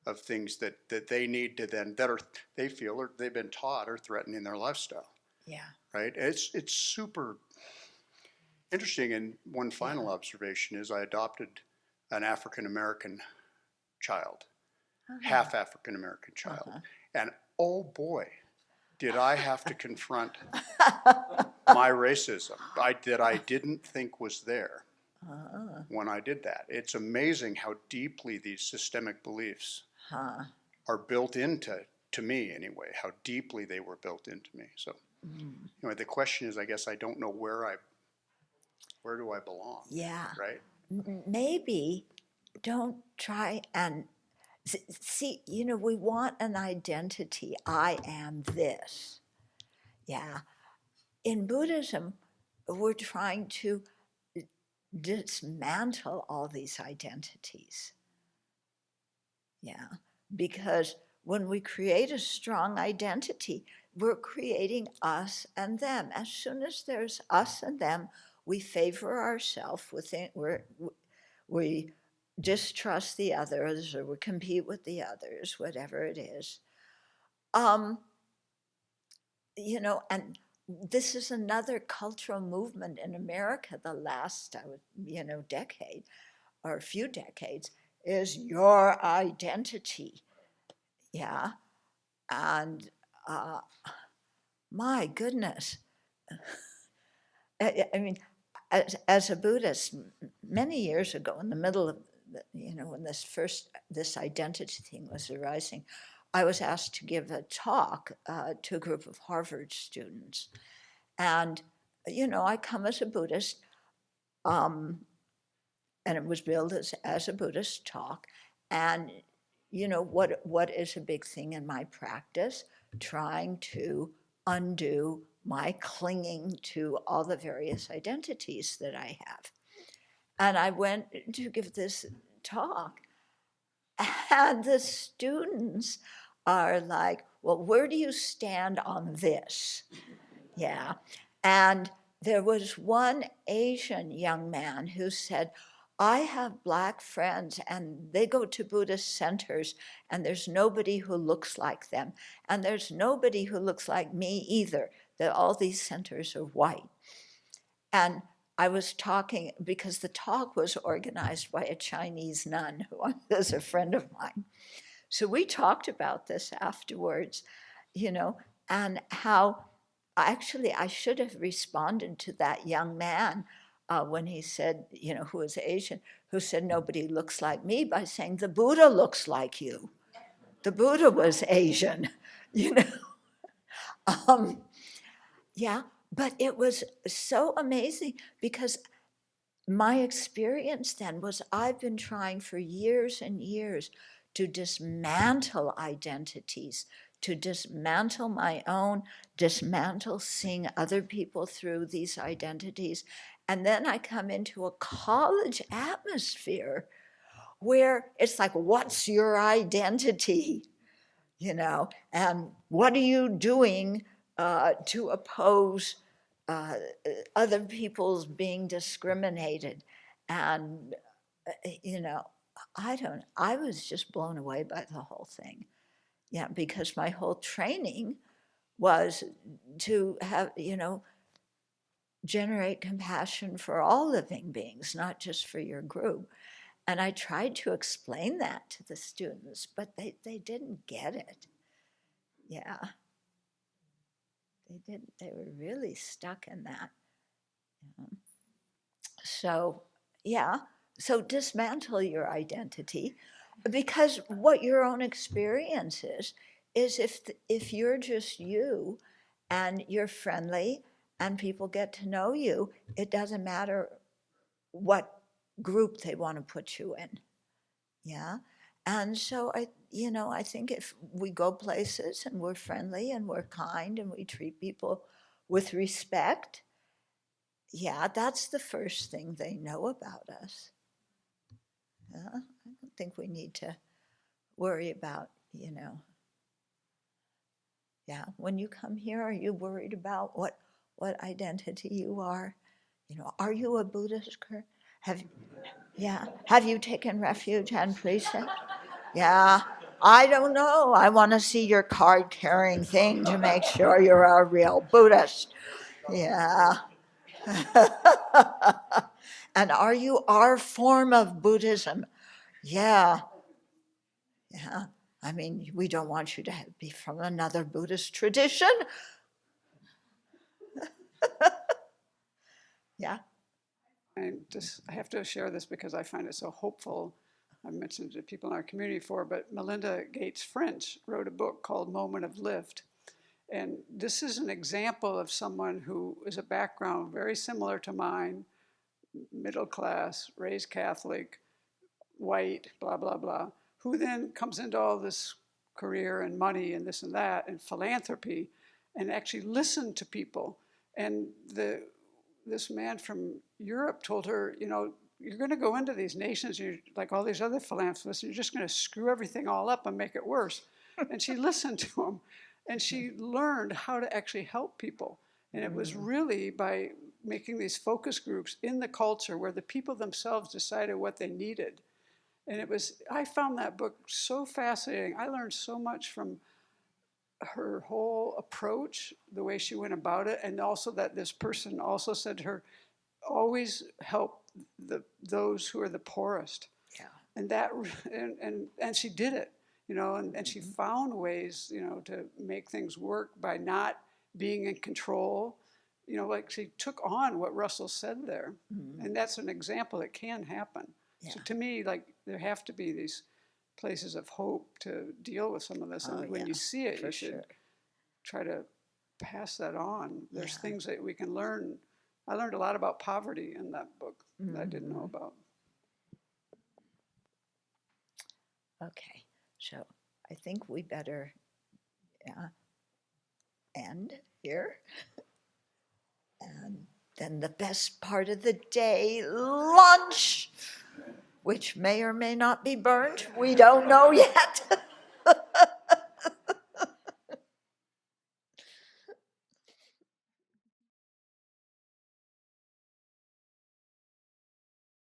of things that they need to then, they feel or they've been taught are threatening their lifestyle, Yeah. right? It's super interesting. And one final observation is I adopted an African American child, half African American child, and oh boy, did I have to confront my racism that I didn't think was there when I did that. It's amazing how deeply these systemic beliefs are built into me anyway, how deeply they were built into me. So anyway, the question is, I guess I don't know where do I belong? Yeah. Right? Maybe don't try and see, we want an identity. I am this. Yeah. In Buddhism, we're trying to dismantle all these identities. Yeah. Because when we create a strong identity, we're creating us and them. As soon as there's us and them, we favor ourselves within, we distrust the others, or we compete with the others, whatever it is. And this is another cultural movement in America the last, decade or a few decades, is your identity. Yeah. And my goodness. I mean, as a Buddhist, many years ago, in the middle of, when this identity thing was arising, I was asked to give a talk to a group of Harvard students. And, I come as a Buddhist, and it was billed as a Buddhist talk. And, what is a big thing in my practice? Trying to undo my clinging to all the various identities that I have. And I went to give this talk, and the students are like, well, where do you stand on this? Yeah. And there was one Asian young man who said, I have Black friends and they go to Buddhist centers and there's nobody who looks like them. And there's nobody who looks like me either, that all these centers are white. And I was talking, because the talk was organized by a Chinese nun who is a friend of mine. So we talked about this afterwards, and how actually I should have responded to that young man when he said, who was Asian, who said nobody looks like me, by saying the Buddha looks like you. The Buddha was Asian, Yeah, but it was so amazing because my experience then was I've been trying for years and years to dismantle identities, to dismantle my own, dismantle seeing other people through these identities. And then I come into a college atmosphere where it's like, what's your identity? And what are you doing to oppose other people's being discriminated? And, I was just blown away by the whole thing. Yeah, because my whole training was to have, generate compassion for all living beings, not just for your group. And I tried to explain that to the students, but they didn't get it. Yeah. They didn't. They were really stuck in that. So, yeah. So dismantle your identity, because what your own experience is if you're just you and you're friendly and people get to know you. It doesn't matter what group they want to put you in. Yeah. And so I think if we go places and we're friendly and we're kind and we treat people with respect, yeah, that's the first thing they know about us. Yeah? I don't think we need to worry about, yeah, when you come here, are you worried about what identity you are? Are you a Buddhist? Have you taken refuge and precept? Yeah, I don't know. I want to see your card carrying thing to make sure you're a real Buddhist. Yeah. And are you our form of Buddhism? Yeah. Yeah. I mean, we don't want you to be from another Buddhist tradition. Yeah. I have to share this because I find it so hopeful. I've mentioned it to people in our community before, but Melinda Gates French wrote a book called Moment of Lift. And this is an example of someone who is a background very similar to mine, middle class, raised Catholic, white, blah, blah, blah, who then comes into all this career and money and this and that and philanthropy and actually listened to people. And this man from Europe told her, you're going to go into these nations, you're like all these other philanthropists, and you're just going to screw everything all up and make it worse. And she listened to him, and she learned how to actually help people. And it was really by making these focus groups in the culture where the people themselves decided what they needed. And I found that book so fascinating. I learned so much from her whole approach, the way she went about it, and also that this person also said to her, always help those who are the poorest. Yeah. And she did it, and she found ways, to make things work by not being in control. Like she took on what Russell said there. And that's an example that can happen. Yeah. So to me, like there have to be these places of hope to deal with some of this. And when you see it, you should try to pass that on. There's things that we can learn. I learned a lot about poverty in that book that I didn't know about. Okay, so I think we better end here. And then the best part of the day, lunch, which may or may not be burnt. We don't know yet.